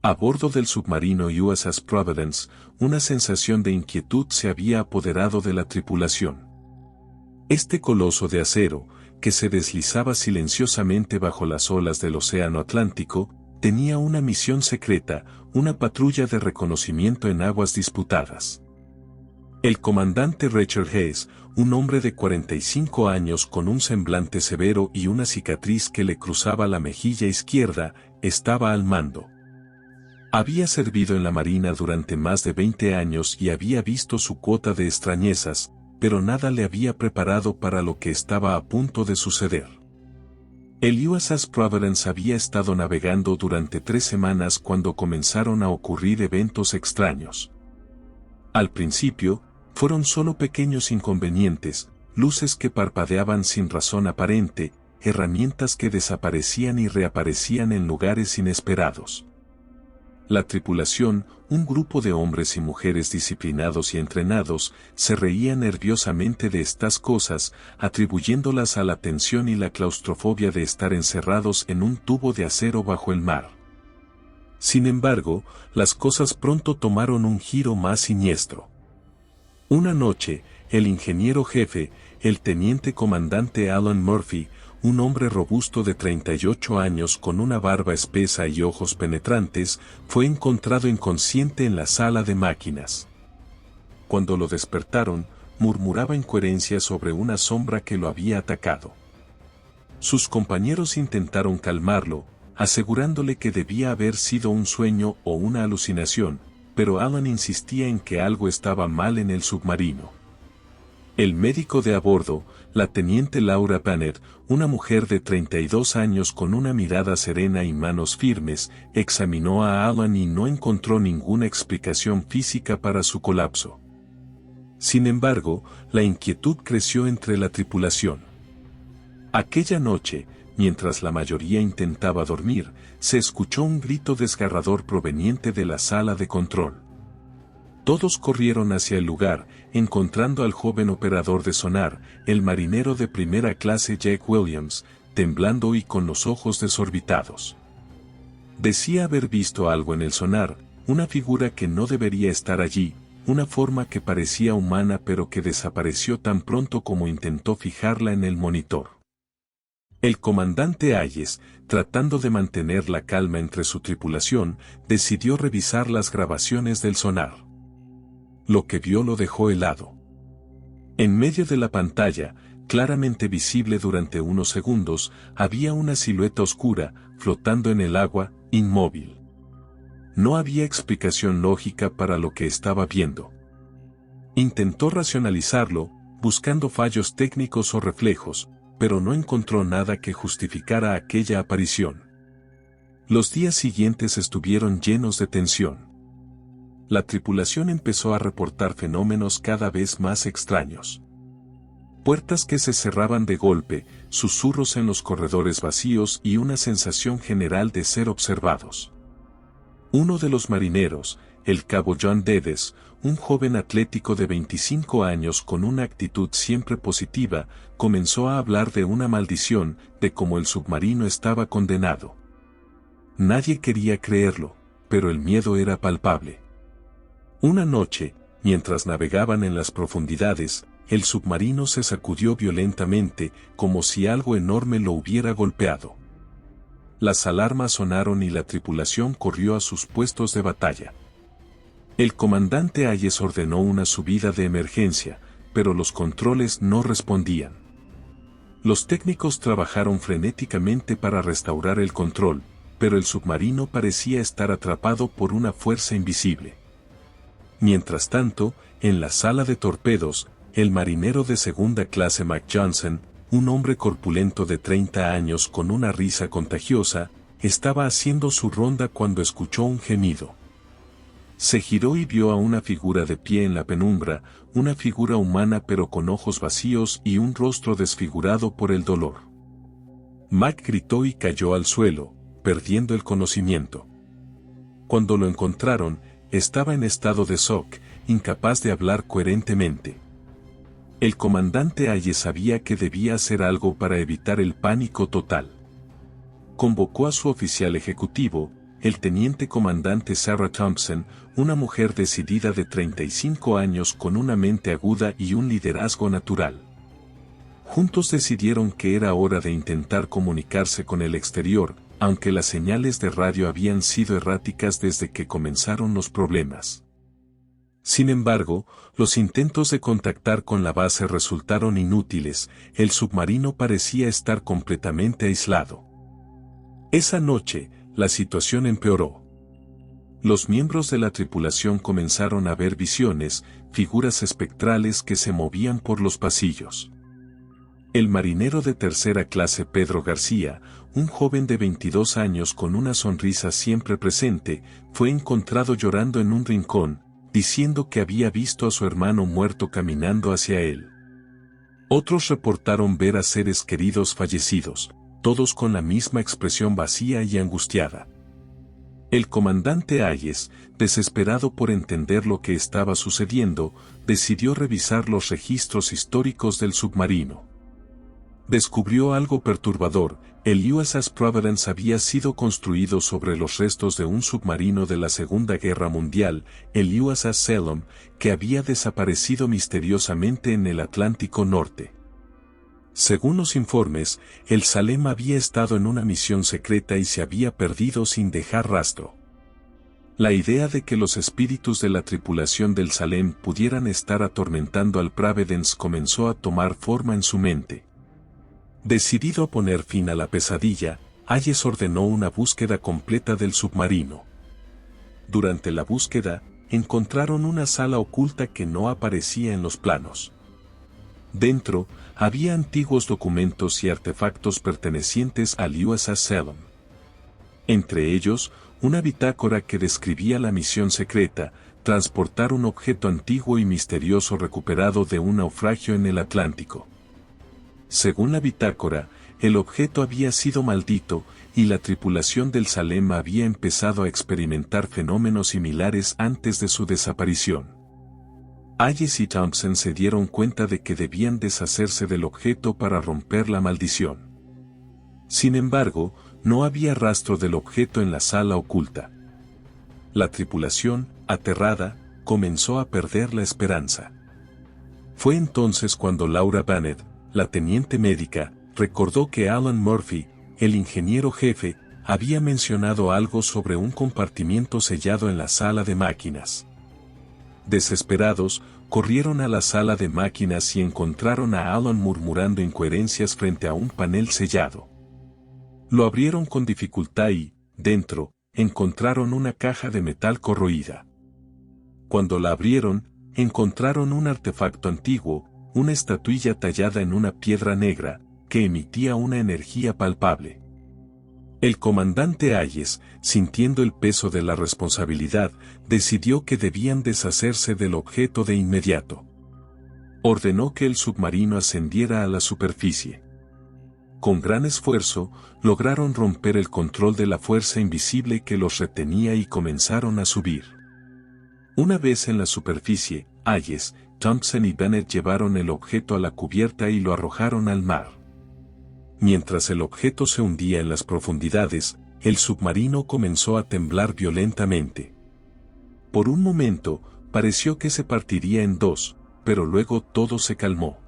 A bordo del submarino USS Providence, una sensación de inquietud se había apoderado de la tripulación. Este coloso de acero, que se deslizaba silenciosamente bajo las olas del Océano Atlántico, tenía una misión secreta, una patrulla de reconocimiento en aguas disputadas. El comandante Richard Hayes, un hombre de 45 años con un semblante severo y una cicatriz que le cruzaba la mejilla izquierda, estaba al mando. Había servido en la Marina durante más de 20 años y había visto su cuota de extrañezas, pero nada le había preparado para lo que estaba a punto de suceder. El USS Providence había estado navegando durante 3 semanas cuando comenzaron a ocurrir eventos extraños. Al principio, fueron solo pequeños inconvenientes, luces que parpadeaban sin razón aparente, herramientas que desaparecían y reaparecían en lugares inesperados. La tripulación, un grupo de hombres y mujeres disciplinados y entrenados, se reía nerviosamente de estas cosas, atribuyéndolas a la tensión y la claustrofobia de estar encerrados en un tubo de acero bajo el mar. Sin embargo, las cosas pronto tomaron un giro más siniestro. Una noche, el ingeniero jefe, el teniente comandante Alan Murphy, un hombre robusto de 38 años con una barba espesa y ojos penetrantes, fue encontrado inconsciente en la sala de máquinas. Cuando lo despertaron, murmuraba incoherencias sobre una sombra que lo había atacado. Sus compañeros intentaron calmarlo, asegurándole que debía haber sido un sueño o una alucinación, pero Alan insistía en que algo estaba mal en el submarino. El médico de a bordo, la teniente Laura Banner, una mujer de 32 años con una mirada serena y manos firmes, examinó a Alan y no encontró ninguna explicación física para su colapso. Sin embargo, la inquietud creció entre la tripulación. Aquella noche, mientras la mayoría intentaba dormir, se escuchó un grito desgarrador proveniente de la sala de control. Todos corrieron hacia el lugar, encontrando al joven operador de sonar, el marinero de primera clase Jack Williams, temblando y con los ojos desorbitados. Decía haber visto algo en el sonar, una figura que no debería estar allí, una forma que parecía humana pero que desapareció tan pronto como intentó fijarla en el monitor. El comandante Hayes, tratando de mantener la calma entre su tripulación, decidió revisar las grabaciones del sonar. Lo que vio lo dejó helado. En medio de la pantalla, claramente visible durante unos segundos, había una silueta oscura, flotando en el agua, inmóvil. No había explicación lógica para lo que estaba viendo. Intentó racionalizarlo, buscando fallos técnicos o reflejos, pero no encontró nada que justificara aquella aparición. Los días siguientes estuvieron llenos de tensión. La tripulación empezó a reportar fenómenos cada vez más extraños. Puertas que se cerraban de golpe, susurros en los corredores vacíos y una sensación general de ser observados. Uno de los marineros, el cabo John Dedes, un joven atlético de 25 años con una actitud siempre positiva, comenzó a hablar de una maldición, de cómo el submarino estaba condenado. Nadie quería creerlo, pero el miedo era palpable. Una noche, mientras navegaban en las profundidades, el submarino se sacudió violentamente, como si algo enorme lo hubiera golpeado. Las alarmas sonaron y la tripulación corrió a sus puestos de batalla. El comandante Hayes ordenó una subida de emergencia, pero los controles no respondían. Los técnicos trabajaron frenéticamente para restaurar el control, pero el submarino parecía estar atrapado por una fuerza invisible. Mientras tanto, en la sala de torpedos, el marinero de segunda clase Mac Johnson, un hombre corpulento de 30 años con una risa contagiosa, estaba haciendo su ronda cuando escuchó un gemido. Se giró y vio a una figura de pie en la penumbra, una figura humana pero con ojos vacíos y un rostro desfigurado por el dolor. Mac gritó y cayó al suelo, perdiendo el conocimiento. Cuando lo encontraron, estaba en estado de shock, incapaz de hablar coherentemente. El comandante Hayes sabía que debía hacer algo para evitar el pánico total. Convocó a su oficial ejecutivo, el teniente comandante Sarah Thompson, una mujer decidida de 35 años con una mente aguda y un liderazgo natural. Juntos decidieron que era hora de intentar comunicarse con el exterior, aunque las señales de radio habían sido erráticas desde que comenzaron los problemas. Sin embargo, los intentos de contactar con la base resultaron inútiles, el submarino parecía estar completamente aislado. Esa noche, la situación empeoró. Los miembros de la tripulación comenzaron a ver visiones, figuras espectrales que se movían por los pasillos. El marinero de tercera clase Pedro García, un joven de 22 años con una sonrisa siempre presente, fue encontrado llorando en un rincón, diciendo que había visto a su hermano muerto caminando hacia él. Otros reportaron ver a seres queridos fallecidos, todos con la misma expresión vacía y angustiada. El comandante Hayes, desesperado por entender lo que estaba sucediendo, decidió revisar los registros históricos del submarino. Descubrió algo perturbador: el USS Providence había sido construido sobre los restos de un submarino de la Segunda Guerra Mundial, el USS Salem, que había desaparecido misteriosamente en el Atlántico Norte. Según los informes, el Salem había estado en una misión secreta y se había perdido sin dejar rastro. La idea de que los espíritus de la tripulación del Salem pudieran estar atormentando al Providence comenzó a tomar forma en su mente. Decidido a poner fin a la pesadilla, Hayes ordenó una búsqueda completa del submarino. Durante la búsqueda, encontraron una sala oculta que no aparecía en los planos. Dentro, había antiguos documentos y artefactos pertenecientes al USS Salem. Entre ellos, una bitácora que describía la misión secreta: transportar un objeto antiguo y misterioso recuperado de un naufragio en el Atlántico. Según la bitácora, el objeto había sido maldito, y la tripulación del Salem había empezado a experimentar fenómenos similares antes de su desaparición. Hayes y Thompson se dieron cuenta de que debían deshacerse del objeto para romper la maldición. Sin embargo, no había rastro del objeto en la sala oculta. La tripulación, aterrada, comenzó a perder la esperanza. Fue entonces cuando Laura Bennett, la teniente médica, recordó que Alan Murphy, el ingeniero jefe, había mencionado algo sobre un compartimiento sellado en la sala de máquinas. Desesperados, corrieron a la sala de máquinas y encontraron a Alan murmurando incoherencias frente a un panel sellado. Lo abrieron con dificultad y, dentro, encontraron una caja de metal corroída. Cuando la abrieron, encontraron un artefacto antiguo, una estatuilla tallada en una piedra negra, que emitía una energía palpable. El comandante Hayes, sintiendo el peso de la responsabilidad, decidió que debían deshacerse del objeto de inmediato. Ordenó que el submarino ascendiera a la superficie. Con gran esfuerzo, lograron romper el control de la fuerza invisible que los retenía y comenzaron a subir. Una vez en la superficie, Hayes, Thompson y Bennett llevaron el objeto a la cubierta y lo arrojaron al mar. Mientras el objeto se hundía en las profundidades, el submarino comenzó a temblar violentamente. Por un momento, pareció que se partiría en dos, pero luego todo se calmó.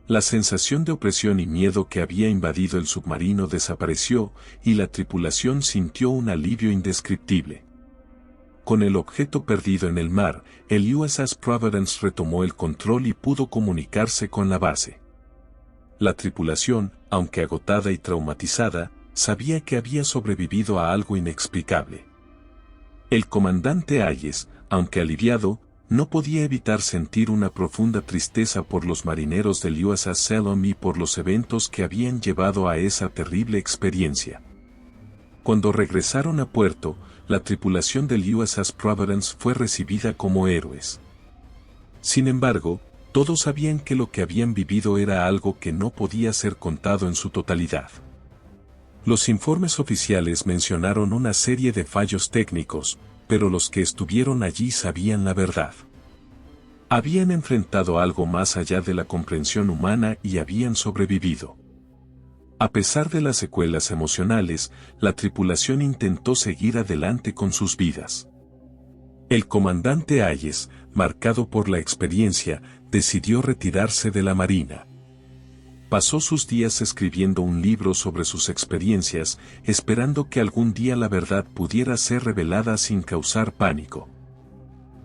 La sensación de opresión y miedo que había invadido el submarino desapareció, y la tripulación sintió un alivio indescriptible. Con el objeto perdido en el mar, el USS Providence retomó el control y pudo comunicarse con la base. La tripulación, aunque agotada y traumatizada, sabía que había sobrevivido a algo inexplicable. El comandante Hayes, aunque aliviado, no podía evitar sentir una profunda tristeza por los marineros del USS Salem y por los eventos que habían llevado a esa terrible experiencia. Cuando regresaron a puerto, la tripulación del USS Providence fue recibida como héroes. Sin embargo, todos sabían que lo que habían vivido era algo que no podía ser contado en su totalidad. Los informes oficiales mencionaron una serie de fallos técnicos, pero los que estuvieron allí sabían la verdad. Habían enfrentado algo más allá de la comprensión humana y habían sobrevivido. A pesar de las secuelas emocionales, la tripulación intentó seguir adelante con sus vidas. El comandante Hayes, marcado por la experiencia, decidió retirarse de la Marina. Pasó sus días escribiendo un libro sobre sus experiencias, esperando que algún día la verdad pudiera ser revelada sin causar pánico.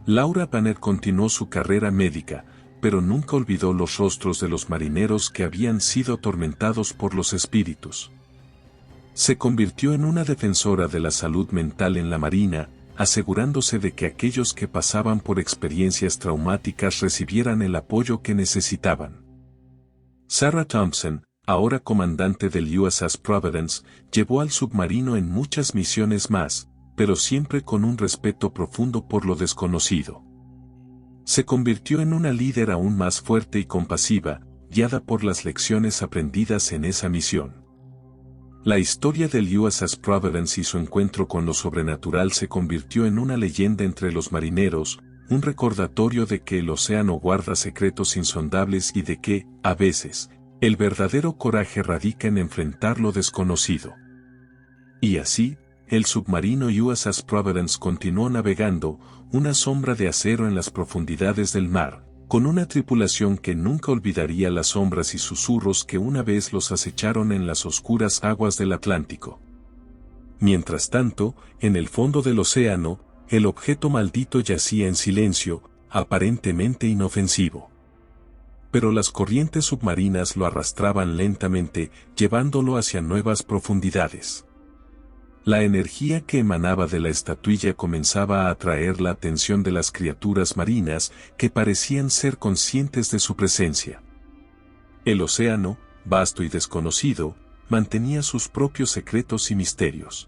Laura Banner continuó su carrera médica, pero nunca olvidó los rostros de los marineros que habían sido atormentados por los espíritus. Se convirtió en una defensora de la salud mental en la Marina, asegurándose de que aquellos que pasaban por experiencias traumáticas recibieran el apoyo que necesitaban. Sarah Thompson, ahora comandante del USS Providence, llevó al submarino en muchas misiones más, pero siempre con un respeto profundo por lo desconocido. Se convirtió en una líder aún más fuerte y compasiva, guiada por las lecciones aprendidas en esa misión. La historia del USS Providence y su encuentro con lo sobrenatural se convirtió en una leyenda entre los marineros, un recordatorio de que el océano guarda secretos insondables y de que, a veces, el verdadero coraje radica en enfrentar lo desconocido. Y así, el submarino USS Providence continuó navegando, una sombra de acero en las profundidades del mar, con una tripulación que nunca olvidaría las sombras y susurros que una vez los acecharon en las oscuras aguas del Atlántico. Mientras tanto, en el fondo del océano, el objeto maldito yacía en silencio, aparentemente inofensivo. Pero las corrientes submarinas lo arrastraban lentamente, llevándolo hacia nuevas profundidades. La energía que emanaba de la estatuilla comenzaba a atraer la atención de las criaturas marinas que parecían ser conscientes de su presencia. El océano, vasto y desconocido, mantenía sus propios secretos y misterios.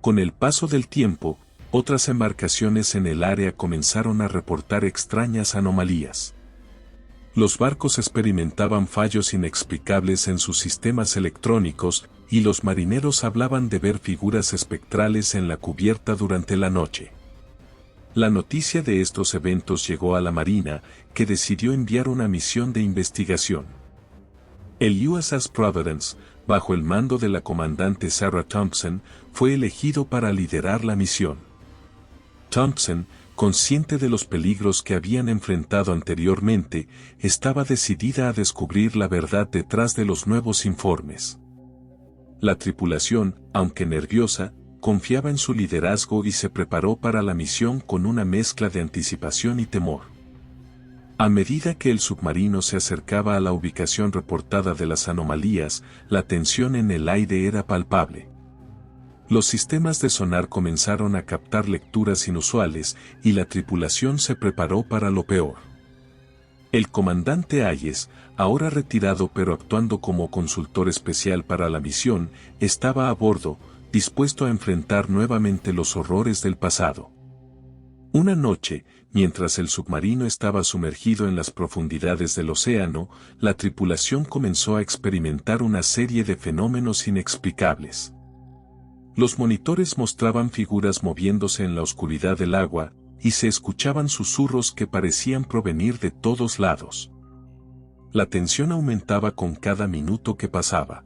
Con el paso del tiempo, otras embarcaciones en el área comenzaron a reportar extrañas anomalías. Los barcos experimentaban fallos inexplicables en sus sistemas electrónicos y los marineros hablaban de ver figuras espectrales en la cubierta durante la noche. La noticia de estos eventos llegó a la Marina, que decidió enviar una misión de investigación. El USS Providence, bajo el mando de la comandante Sarah Thompson, fue elegido para liderar la misión. Thompson, consciente de los peligros que habían enfrentado anteriormente, estaba decidida a descubrir la verdad detrás de los nuevos informes. La tripulación, aunque nerviosa, confiaba en su liderazgo y se preparó para la misión con una mezcla de anticipación y temor. A medida que el submarino se acercaba a la ubicación reportada de las anomalías, la tensión en el aire era palpable. Los sistemas de sonar comenzaron a captar lecturas inusuales y la tripulación se preparó para lo peor. El comandante Hayes, ahora retirado pero actuando como consultor especial para la misión, estaba a bordo, dispuesto a enfrentar nuevamente los horrores del pasado. Una noche, mientras el submarino estaba sumergido en las profundidades del océano, la tripulación comenzó a experimentar una serie de fenómenos inexplicables. Los monitores mostraban figuras moviéndose en la oscuridad del agua, y se escuchaban susurros que parecían provenir de todos lados. La tensión aumentaba con cada minuto que pasaba.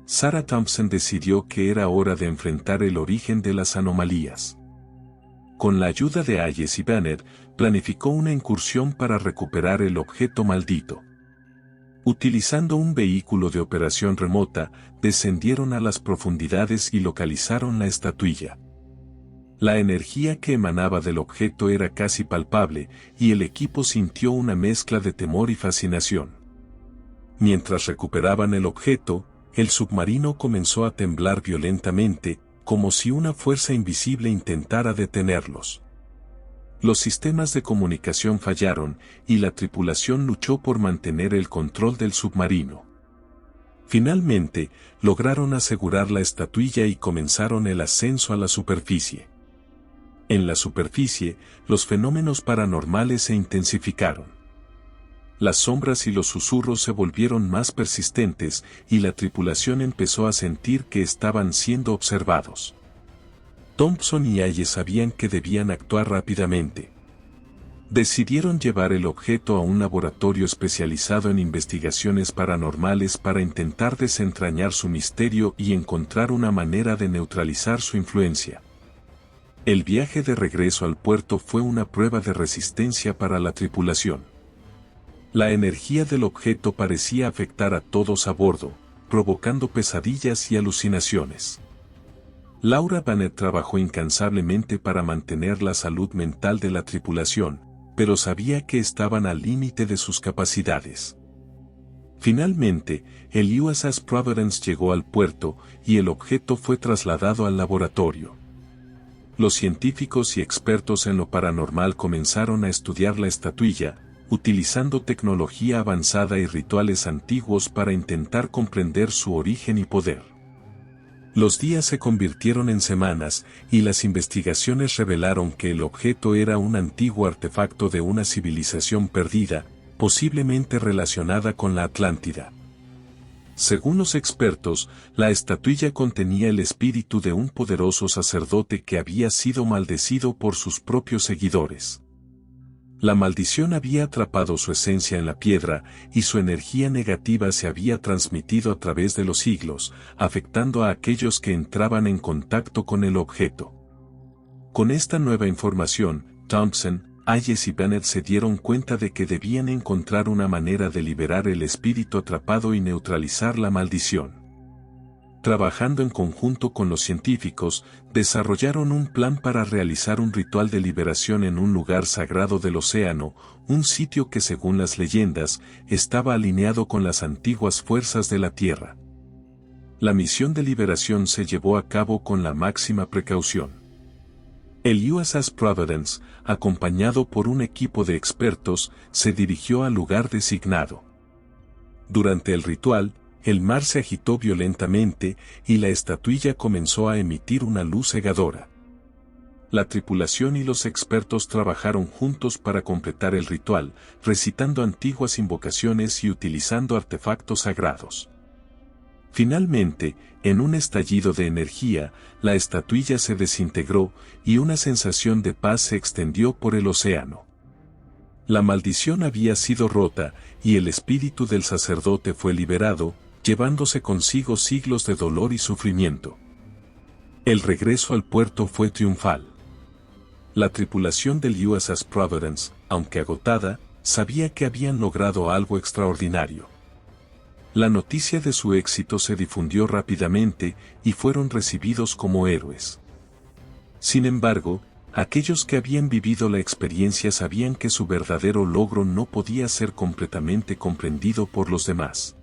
Sarah Thompson decidió que era hora de enfrentar el origen de las anomalías. Con la ayuda de Hayes y Banner, planificó una incursión para recuperar el objeto maldito. Utilizando un vehículo de operación remota, descendieron a las profundidades y localizaron la estatuilla. La energía que emanaba del objeto era casi palpable, y el equipo sintió una mezcla de temor y fascinación. Mientras recuperaban el objeto, el submarino comenzó a temblar violentamente, como si una fuerza invisible intentara detenerlos. Los sistemas de comunicación fallaron, y la tripulación luchó por mantener el control del submarino. Finalmente, lograron asegurar la estatuilla y comenzaron el ascenso a la superficie. En la superficie, los fenómenos paranormales se intensificaron. Las sombras y los susurros se volvieron más persistentes, y la tripulación empezó a sentir que estaban siendo observados. Thompson y Hayes sabían que debían actuar rápidamente. decidieron llevar el objeto a un laboratorio especializado en investigaciones paranormales para intentar desentrañar su misterio y encontrar una manera de neutralizar su influencia. El viaje de regreso al puerto fue una prueba de resistencia para la tripulación. La energía del objeto parecía afectar a todos a bordo, provocando pesadillas y alucinaciones. Laura Banner trabajó incansablemente para mantener la salud mental de la tripulación, pero sabía que estaban al límite de sus capacidades. Finalmente, el USS Providence llegó al puerto y el objeto fue trasladado al laboratorio. Los científicos y expertos en lo paranormal comenzaron a estudiar la estatuilla, utilizando tecnología avanzada y rituales antiguos para intentar comprender su origen y poder. Los días se convirtieron en semanas, y las investigaciones revelaron que el objeto era un antiguo artefacto de una civilización perdida, posiblemente relacionada con la Atlántida. Según los expertos, la estatuilla contenía el espíritu de un poderoso sacerdote que había sido maldecido por sus propios seguidores. La maldición había atrapado su esencia en la piedra, y su energía negativa se había transmitido a través de los siglos, afectando a aquellos que entraban en contacto con el objeto. Con esta nueva información, Thompson, Hayes y Bennett se dieron cuenta de que debían encontrar una manera de liberar el espíritu atrapado y neutralizar la maldición. Trabajando en conjunto con los científicos, desarrollaron un plan para realizar un ritual de liberación en un lugar sagrado del océano, un sitio que según las leyendas, estaba alineado con las antiguas fuerzas de la Tierra. La misión de liberación se llevó a cabo con la máxima precaución. El USS Providence, acompañado por un equipo de expertos, se dirigió al lugar designado. Durante el ritual, el mar se agitó violentamente y la estatuilla comenzó a emitir una luz cegadora. La tripulación y los expertos trabajaron juntos para completar el ritual, recitando antiguas invocaciones y utilizando artefactos sagrados. Finalmente, en un estallido de energía, la estatuilla se desintegró y una sensación de paz se extendió por el océano. La maldición había sido rota y el espíritu del sacerdote fue liberado, llevándose consigo siglos de dolor y sufrimiento. El regreso al puerto fue triunfal. La tripulación del USS Providence, aunque agotada, sabía que habían logrado algo extraordinario. La noticia de su éxito se difundió rápidamente y fueron recibidos como héroes. Sin embargo, aquellos que habían vivido la experiencia sabían que su verdadero logro no podía ser completamente comprendido por los demás.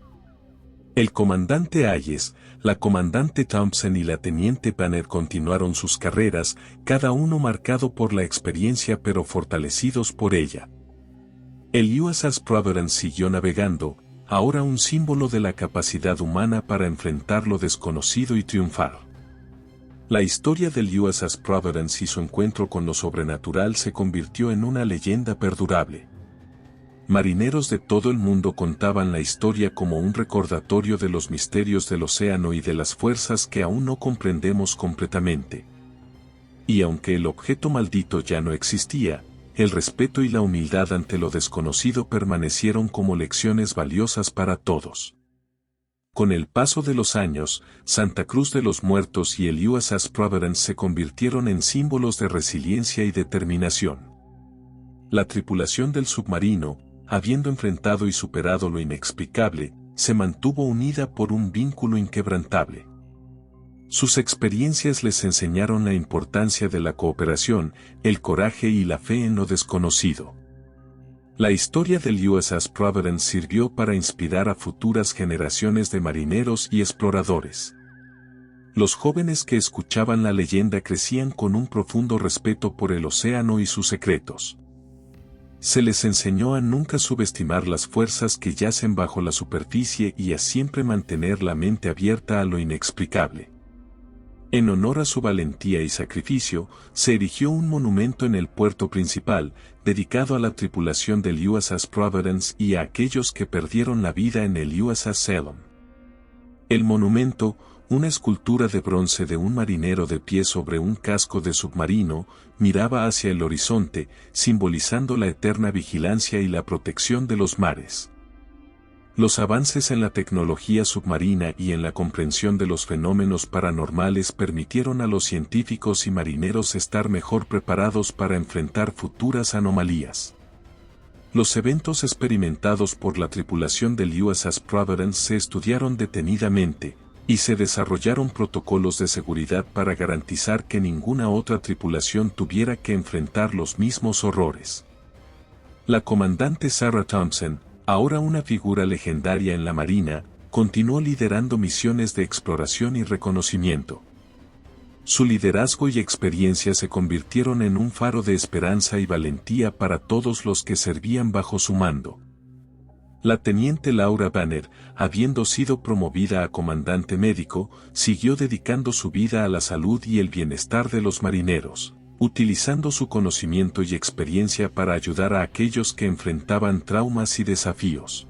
El comandante Hayes, la comandante Thompson y la teniente Banner continuaron sus carreras, cada uno marcado por la experiencia pero fortalecidos por ella. El USS Providence siguió navegando, ahora un símbolo de la capacidad humana para enfrentar lo desconocido y triunfar. La historia del USS Providence y su encuentro con lo sobrenatural se convirtió en una leyenda perdurable. Marineros de todo el mundo contaban la historia como un recordatorio de los misterios del océano y de las fuerzas que aún no comprendemos completamente. Y aunque el objeto maldito ya no existía, el respeto y la humildad ante lo desconocido permanecieron como lecciones valiosas para todos. Con el paso de los años, Santa Cruz de los Muertos y el USS Providence se convirtieron en símbolos de resiliencia y determinación. La tripulación del submarino, habiendo enfrentado y superado lo inexplicable, se mantuvo unida por un vínculo inquebrantable. Sus experiencias les enseñaron la importancia de la cooperación, el coraje y la fe en lo desconocido. La historia del USS Providence sirvió para inspirar a futuras generaciones de marineros y exploradores. Los jóvenes que escuchaban la leyenda crecían con un profundo respeto por el océano y sus secretos. Se les enseñó a nunca subestimar las fuerzas que yacen bajo la superficie y a siempre mantener la mente abierta a lo inexplicable. En honor a su valentía y sacrificio, se erigió un monumento en el puerto principal, dedicado a la tripulación del USS Providence y a aquellos que perdieron la vida en el USS Salem. El monumento, una escultura de bronce de un marinero de pie sobre un casco de submarino, miraba hacia el horizonte, simbolizando la eterna vigilancia y la protección de los mares. Los avances en la tecnología submarina y en la comprensión de los fenómenos paranormales permitieron a los científicos y marineros estar mejor preparados para enfrentar futuras anomalías. Los eventos experimentados por la tripulación del USS Providence se estudiaron detenidamente, y se desarrollaron protocolos de seguridad para garantizar que ninguna otra tripulación tuviera que enfrentar los mismos horrores. La comandante Sarah Thompson, ahora una figura legendaria en la Marina, continuó liderando misiones de exploración y reconocimiento. Su liderazgo y experiencia se convirtieron en un faro de esperanza y valentía para todos los que servían bajo su mando. La teniente Laura Banner, habiendo sido promovida a comandante médico, siguió dedicando su vida a la salud y el bienestar de los marineros, utilizando su conocimiento y experiencia para ayudar a aquellos que enfrentaban traumas y desafíos.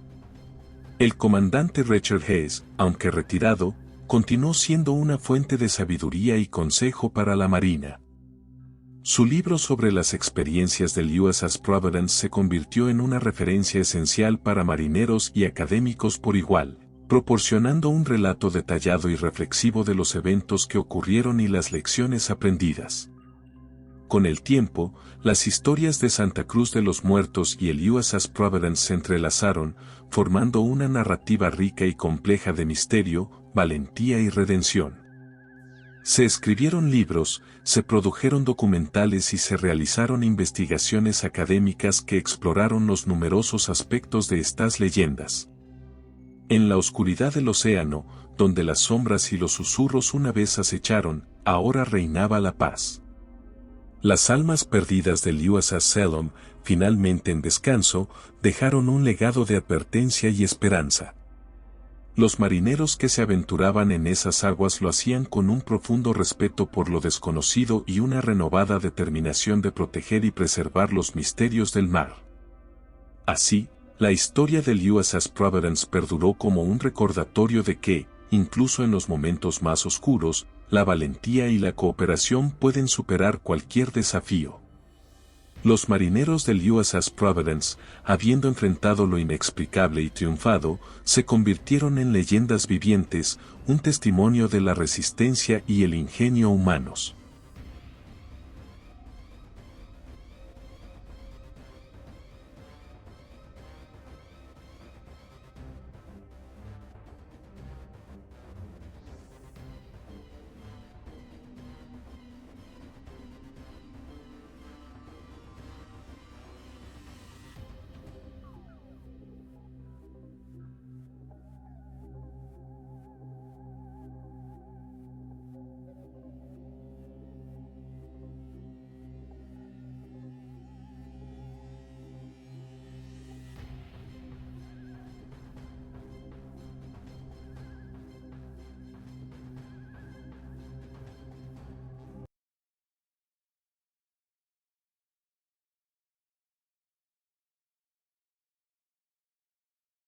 El comandante Richard Hayes, aunque retirado, continuó siendo una fuente de sabiduría y consejo para la Marina. Su libro sobre las experiencias del USS Providence se convirtió en una referencia esencial para marineros y académicos por igual, proporcionando un relato detallado y reflexivo de los eventos que ocurrieron y las lecciones aprendidas. Con el tiempo, las historias de Santa Cruz de los Muertos y el USS Providence se entrelazaron, formando una narrativa rica y compleja de misterio, valentía y redención. Se escribieron libros, se produjeron documentales y se realizaron investigaciones académicas que exploraron los numerosos aspectos de estas leyendas. En la oscuridad del océano, donde las sombras y los susurros una vez acecharon, ahora reinaba la paz. Las almas perdidas del USS Salem, finalmente en descanso, dejaron un legado de advertencia y esperanza. Los marineros que se aventuraban en esas aguas lo hacían con un profundo respeto por lo desconocido y una renovada determinación de proteger y preservar los misterios del mar. Así, la historia del USS Providence perduró como un recordatorio de que, incluso en los momentos más oscuros, la valentía y la cooperación pueden superar cualquier desafío. Los marineros del USS Providence, habiendo enfrentado lo inexplicable y triunfado, se convirtieron en leyendas vivientes, un testimonio de la resistencia y el ingenio humanos.